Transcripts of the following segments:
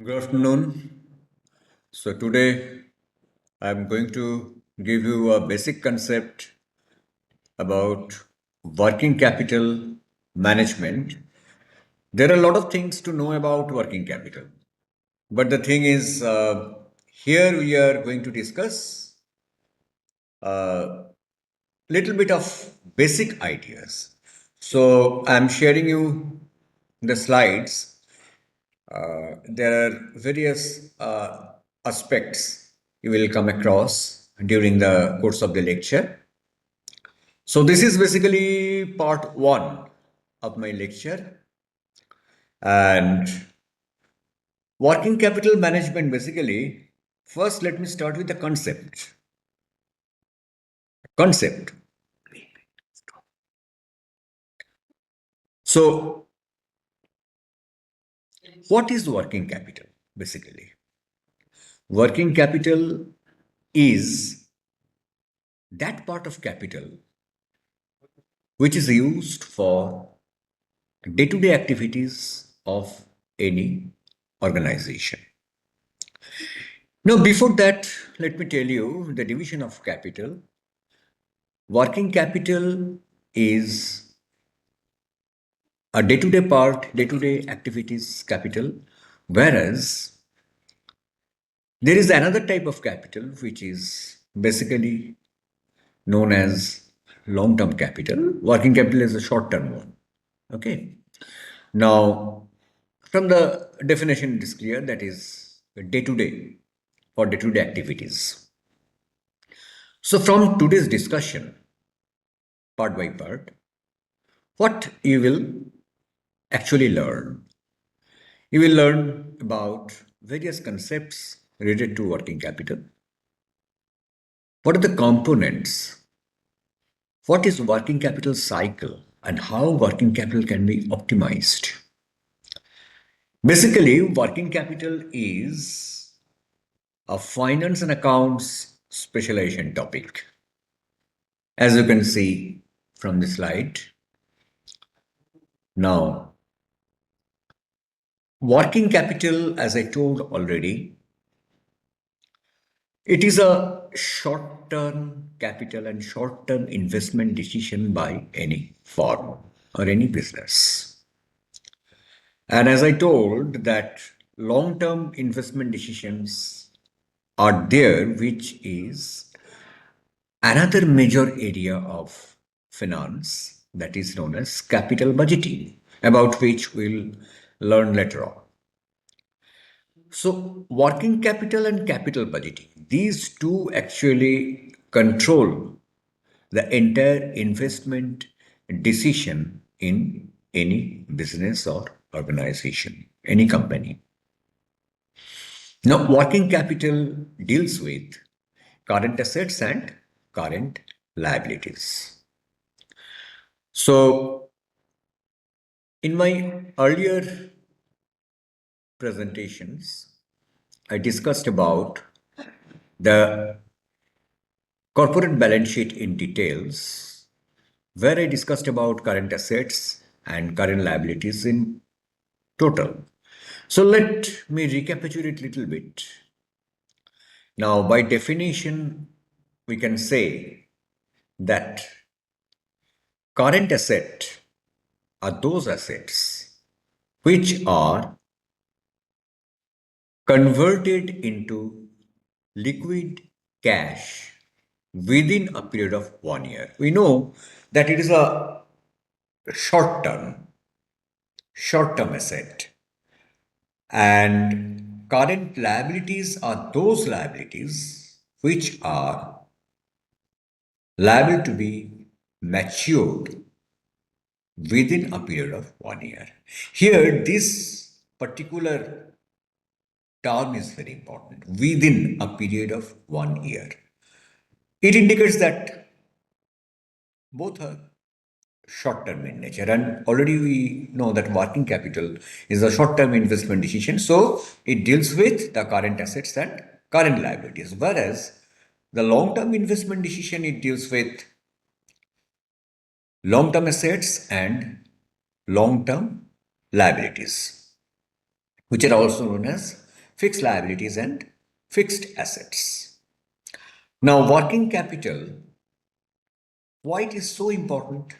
Good afternoon. So today I'm going to give you a basic concept about working capital management. There are a lot of things to know about working capital, but the thing is, here we are going to discuss a little bit of basic ideas. So I'm sharing you the slides. There are various aspects you will come across during the course of the lecture. So, this is basically part one of my lecture. And working capital management basically, first, let me start with the concept. Concept. So, what is working capital basically? Working capital is that part of capital which is used for day to day activities of any organization. Now, before that, let me tell you the division of capital. Working capital is a day to day part, day to day activities capital, whereas there is another type of capital which is basically known as long term capital. Working capital is a short term one. Okay. Now, from the definition, it is clear that is day to day for day to day activities. So, from today's discussion, part by part, what you will actually learn? You will learn about various concepts related to working capital. What are the components? What is working capital cycle and how working capital can be optimized? Basically, working capital is a finance and accounts specialization topic. As you can see from the slide, now working capital, as I told already, it is a short term capital and short term investment decision by any firm or any business. And as I told, that long term investment decisions are there, which is another major area of finance that is known as capital budgeting, about which we'll learn later on. So, working capital and capital budgeting, these two actually control the entire investment decision in any business or organization, any company. Now, working capital deals with current assets and current liabilities. So, in my earlier presentations, I discussed about the corporate balance sheet in details, where I discussed about current assets and current liabilities in total. So let me recapitulate a little bit. Now, by definition, we can say that current asset are those assets which are converted into liquid cash within a period of 1 year. We know that it is a short term asset, and current liabilities are those liabilities which are liable to be matured within a period of 1 year. Here, this particular term is very important, within a period of 1 year. It indicates that both are short term in nature, and already we know that working capital is a short term investment decision, so it deals with the current assets and current liabilities, whereas the long term investment decision, it deals with long term assets and long term liabilities, which are also known as fixed liabilities, and fixed assets. Now, working capital, why it is so important?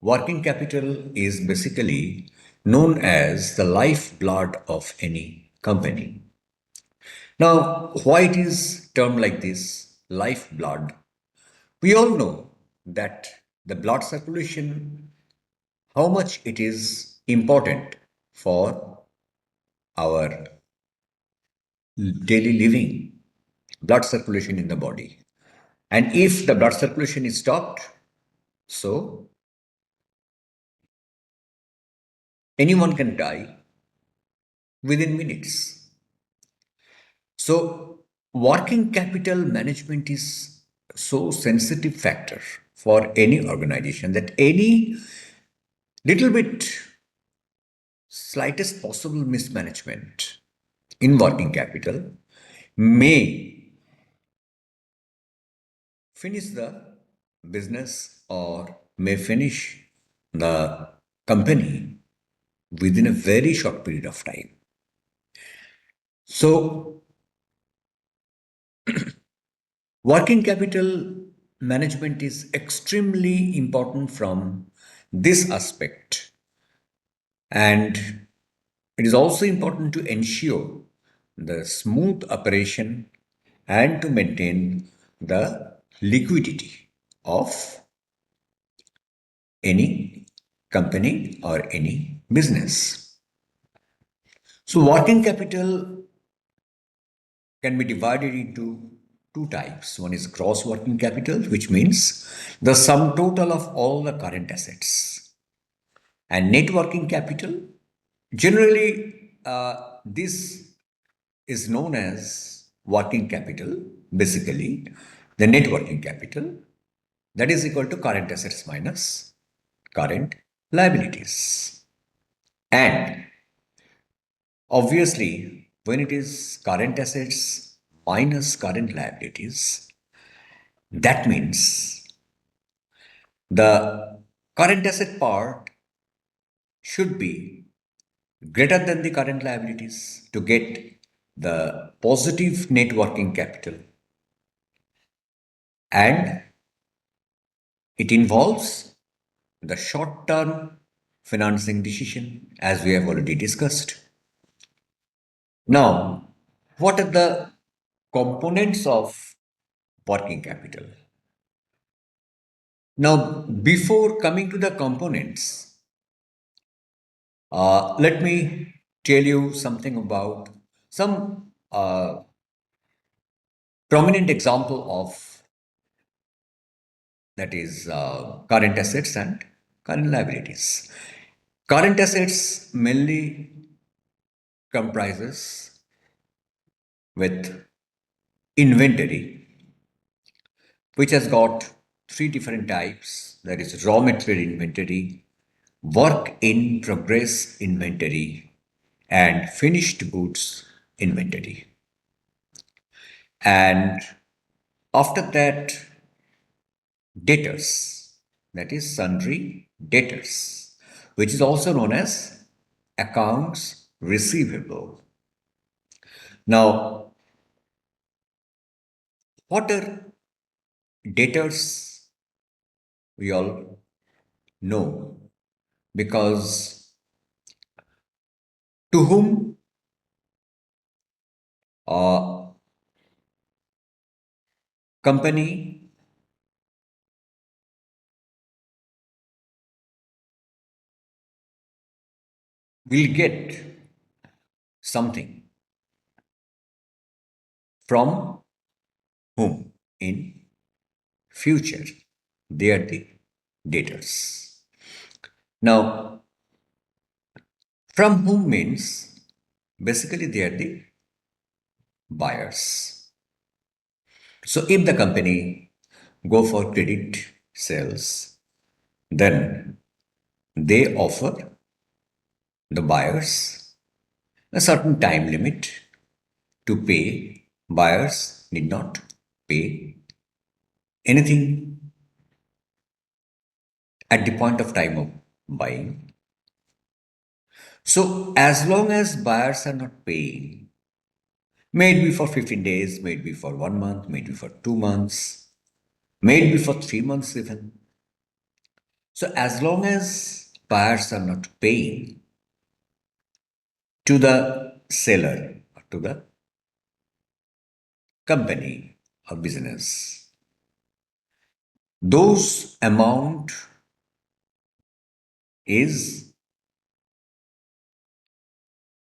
Working capital is basically known as the lifeblood of any company. Now, why it is termed like this, lifeblood? We all know that the blood circulation, how much it is important for our daily living, blood circulation in the body. And if the blood circulation is stopped, so anyone can die within minutes. So working capital management is so sensitive factor for any organization that any little bit slightest possible mismanagement in working capital may finish the business or may finish the company within a very short period of time. So, working capital management is extremely important from this aspect, and it is also important to ensure the smooth operation and to maintain the liquidity of any company or any business. So, working capital can be divided into two types. One is gross working capital, which means the sum total of all the current assets, and net working capital. Generally, this is known as working capital, basically, the net working capital, that is equal to current assets minus current liabilities. And obviously, when it is current assets minus current liabilities, that means the current asset part should be greater than the current liabilities to get the positive net working capital. And it involves the short term financing decision, as we have already discussed. Now, what are the components of working capital? Now, before coming to the components, let me tell you something about some prominent example of that is current assets and current liabilities. Current assets mainly comprises with inventory, which has got three different types. There is raw material inventory, work in progress inventory, and finished goods inventory. And after that, debtors, that is sundry debtors, which is also known as accounts receivable. Now, what are debtors? We all know, because to whom a company will get something from whom in future, they are the debtors. Now, from whom means basically they are the buyers. So if the company go for credit sales, then they offer the buyers a certain time limit to pay. Buyers need not pay anything at the point of time of buying. So as long as buyers are not paying, Maybe for 15 days, maybe for 1 month, maybe for 2 months, maybe for 3 months even. So as long as buyers are not paying to the seller or to the company or business, those amount is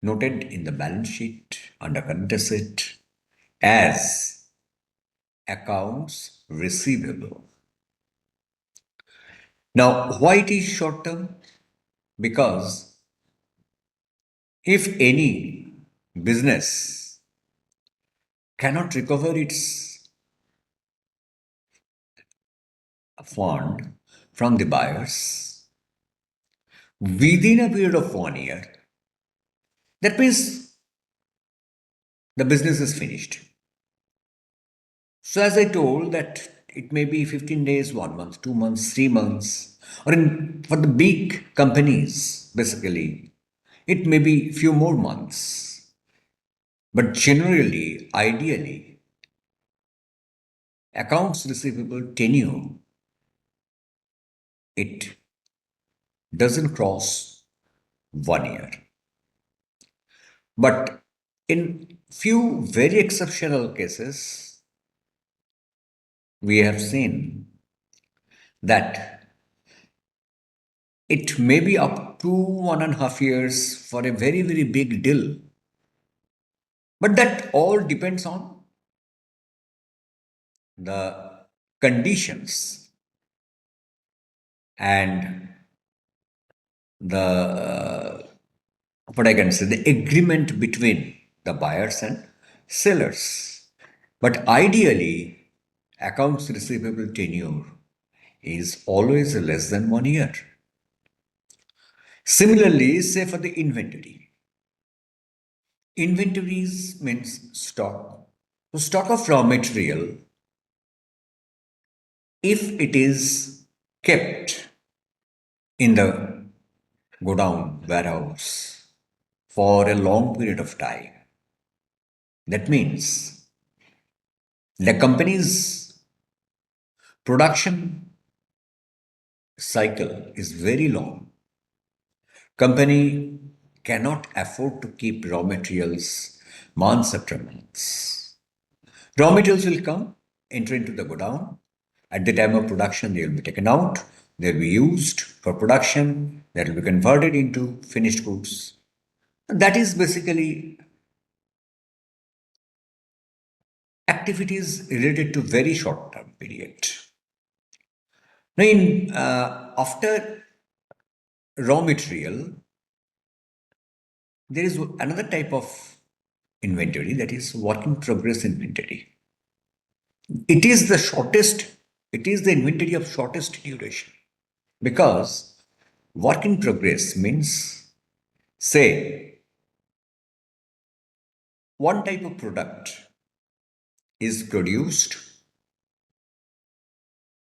noted in the balance sheet under current asset as accounts receivable. Now, why it is short term? Because if any business cannot recover its fund from the buyers within a period of 1 year, that means the business is finished. So, as I told, that it may be 15 days, 1 month, 2 months, 3 months, or for the big companies, basically, it may be few more months. But generally, ideally, accounts receivable tenure, it doesn't cross 1 year. But in few very exceptional cases, we have seen that it may be up to 1.5 years for a very, very big deal. But that all depends on the conditions and the what I can say, the agreement between the buyers and sellers. But ideally, accounts receivable tenure is always less than 1 year. Similarly, say for the inventory. Inventories means stock. So stock of raw material, if it is kept in the godown warehouse for a long period of time, that means the company's production cycle is very long. Company cannot afford to keep raw materials months after months. Raw materials will come, enter into the godown. At the time of production, they will be taken out. They will be used for production. That will be converted into finished goods. That is basically activities related to very short term period. Now, after raw material, there is another type of inventory, that is work in progress inventory. It is the shortest, it is the inventory of shortest duration because work in progress means, say, one type of product is produced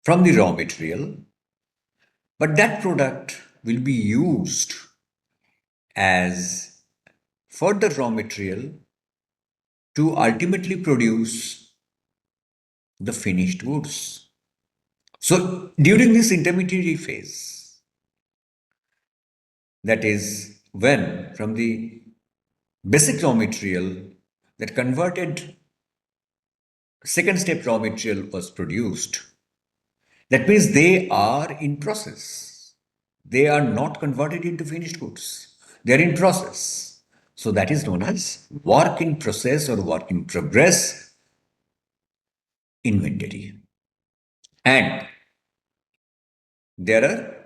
from the raw material, but that product will be used as further raw material to ultimately produce the finished goods. So during this intermediary phase, that is when from the basic raw material that converted second step raw material was produced, that means they are in process. They are not converted into finished goods. They are in process. So that is known as work in process or work in progress inventory. And there are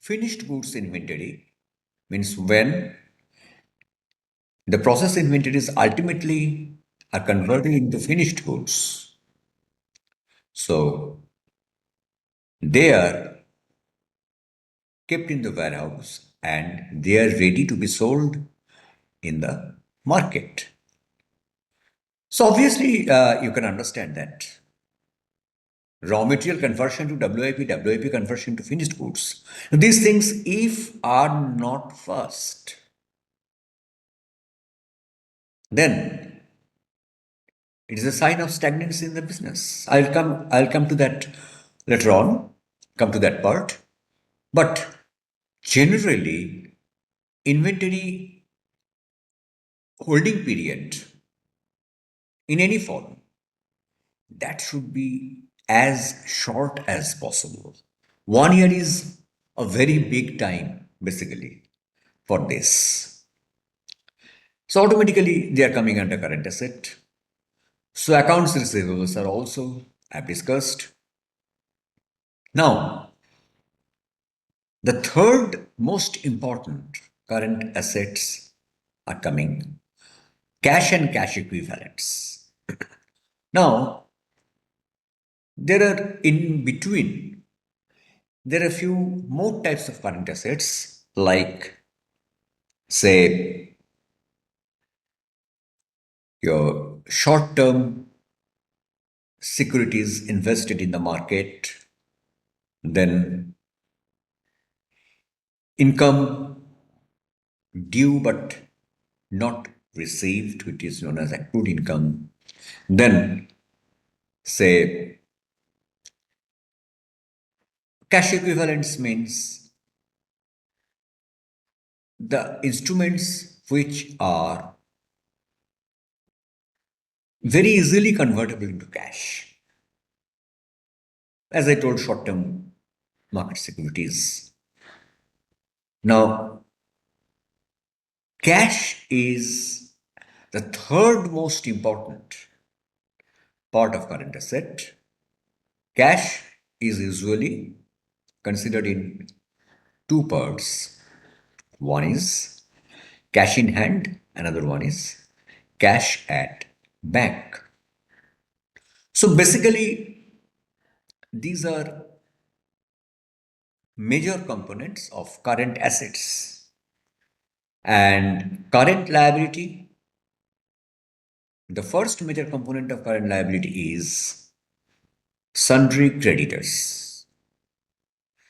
finished goods inventory, means when the process inventories ultimately are converted into finished goods. So they are kept in the warehouse and they are ready to be sold in the market. So obviously, you can understand that raw material conversion to WIP, WIP conversion to finished goods. These things, if are not fast, then it is a sign of stagnancy in the business. I'll come to that later on, come to that part. But generally, inventory holding period in any form, that should be as short as possible. 1 year is a very big time, basically, for this. So automatically they are coming under current asset. So accounts receivables are also, I've discussed. Now, the third most important current assets are coming cash and cash equivalents. Now, there are in between, there are a few more types of current assets like, say, your short term securities invested in the market, then income due but not received, which is known as accrued income. Then, say, cash equivalents means the instruments which are very easily convertible into cash. As I told, short term market securities. Now, cash is the third most important part of current asset. Cash is usually considered in two parts. One is cash in hand, another one is cash at bank. So basically, these are major components of current assets. And current liability, the first major component of current liability is sundry creditors.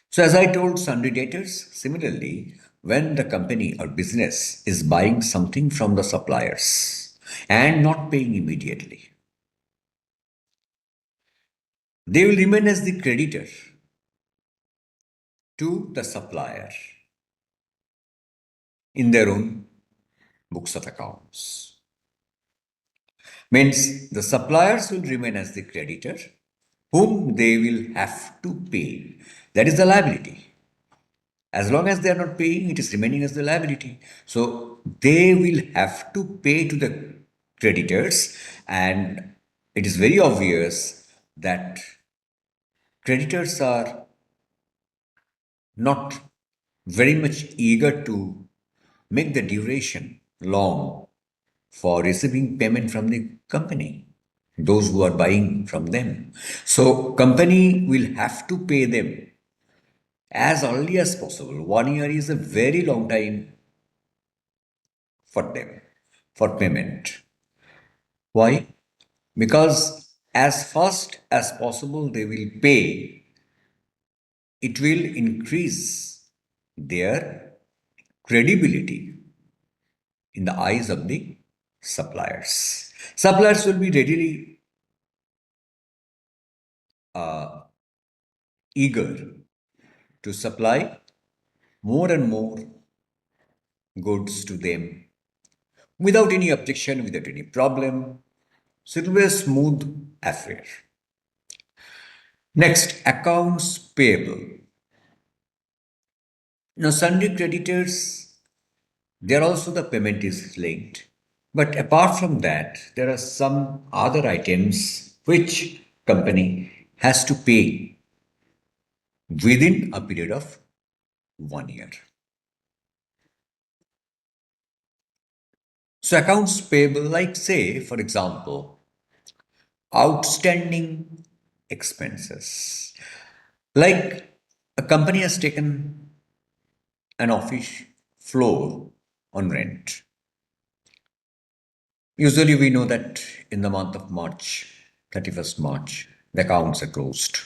So, as I told, sundry debtors, similarly, when the company or business is buying something from the suppliers and not paying immediately, they will remain as the creditor to the supplier in their own books of accounts. Means the suppliers will remain as the creditor whom they will have to pay. That is the liability. As long as they are not paying, it is remaining as the liability. So they will have to pay to the creditors, and it is very obvious that creditors are not very much eager to make the duration long for receiving payment from the company, those who are buying from them. So company will have to pay them as early as possible. 1 year is a very long time for them for payment. Why? Because as fast as possible they will pay, it will increase their credibility in the eyes of the suppliers. Suppliers will be readily eager to supply more and more goods to them without any objection, without any problem. So it will be a smooth affair. Next, accounts payable. Now, sundry creditors, there also the payment is linked. But apart from that, there are some other items which company has to pay within a period of 1 year. So accounts payable, like say, for example, outstanding expenses. Like a company has taken an office floor on rent. Usually we know that in the month of March, 31st March, the accounts are closed.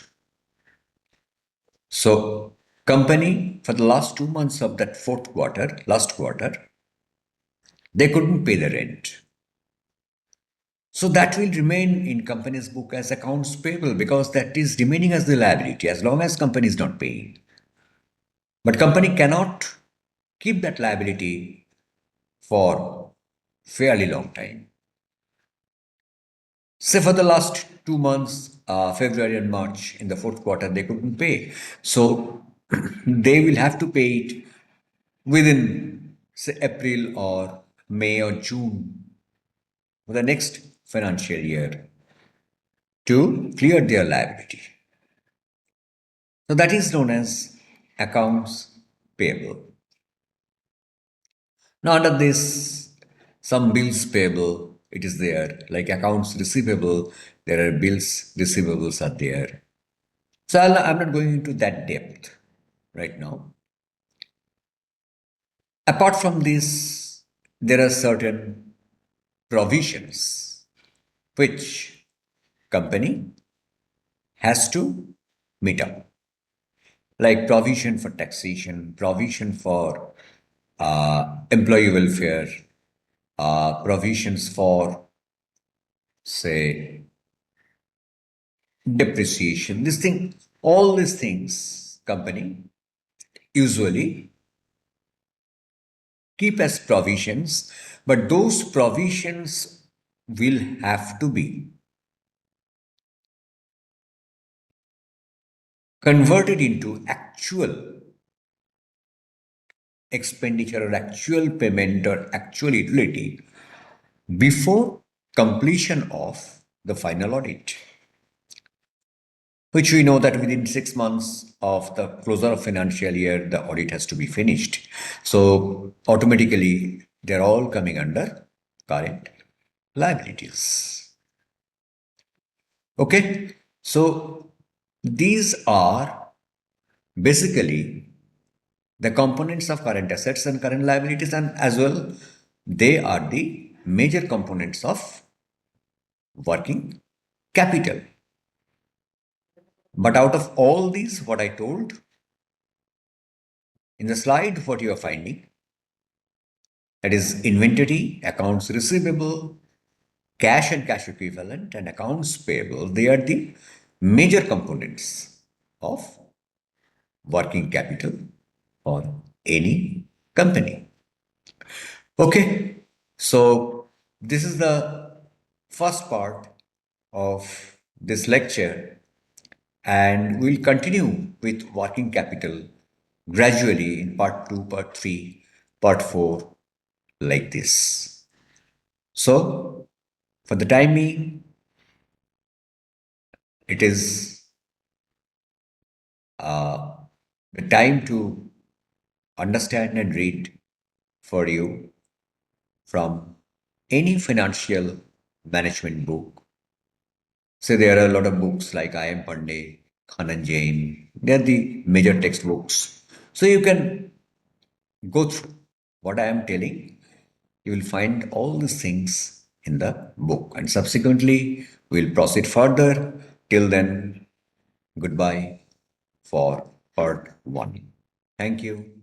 So company for the last 2 months of that fourth quarter, last quarter, they couldn't pay the rent. So that will remain in company's book as accounts payable because that is remaining as the liability as long as company is not paying. But company cannot keep that liability for fairly long time. Say for the last 2 months, February and March, in the fourth quarter, they couldn't pay. So they will have to pay it within, say, April or May or June for the next financial year to clear their liability. So that is known as accounts payable. Now, under this, some bills payable, it is there, like accounts receivable, there are bills receivables are there. So I'm not going into that depth right now. Apart from this, there are certain provisions which company has to meet up, like provision for taxation, provision for employee welfare, provisions for, say, depreciation. This thing, all these things, company usually keep as provisions, but those provisions will have to be converted into actual expenditure or actual payment or actual utility before completion of the final audit, which we know that within 6 months of the closure of financial year, the audit has to be finished. So automatically, they're all coming under current liabilities. Okay, so these are basically the components of current assets and current liabilities, and as well, they are the major components of working capital. But out of all these, what I told in the slide, what you are finding, that is inventory, accounts receivable, cash and cash equivalent, and accounts payable, they are the major components of working capital for any company. Okay, so this is the first part of this lecture, and we'll continue with working capital gradually in part 2, part 3, part 4, like this. So, for the time being, it is the time to understand and read for you from any financial management book. So there are a lot of books like I. M. Pandey, Khanan Jain. They are the major textbooks. So you can go through what I am telling. You will find all these things in the book. And subsequently, we'll proceed further. Till then, goodbye for part 1. Thank you.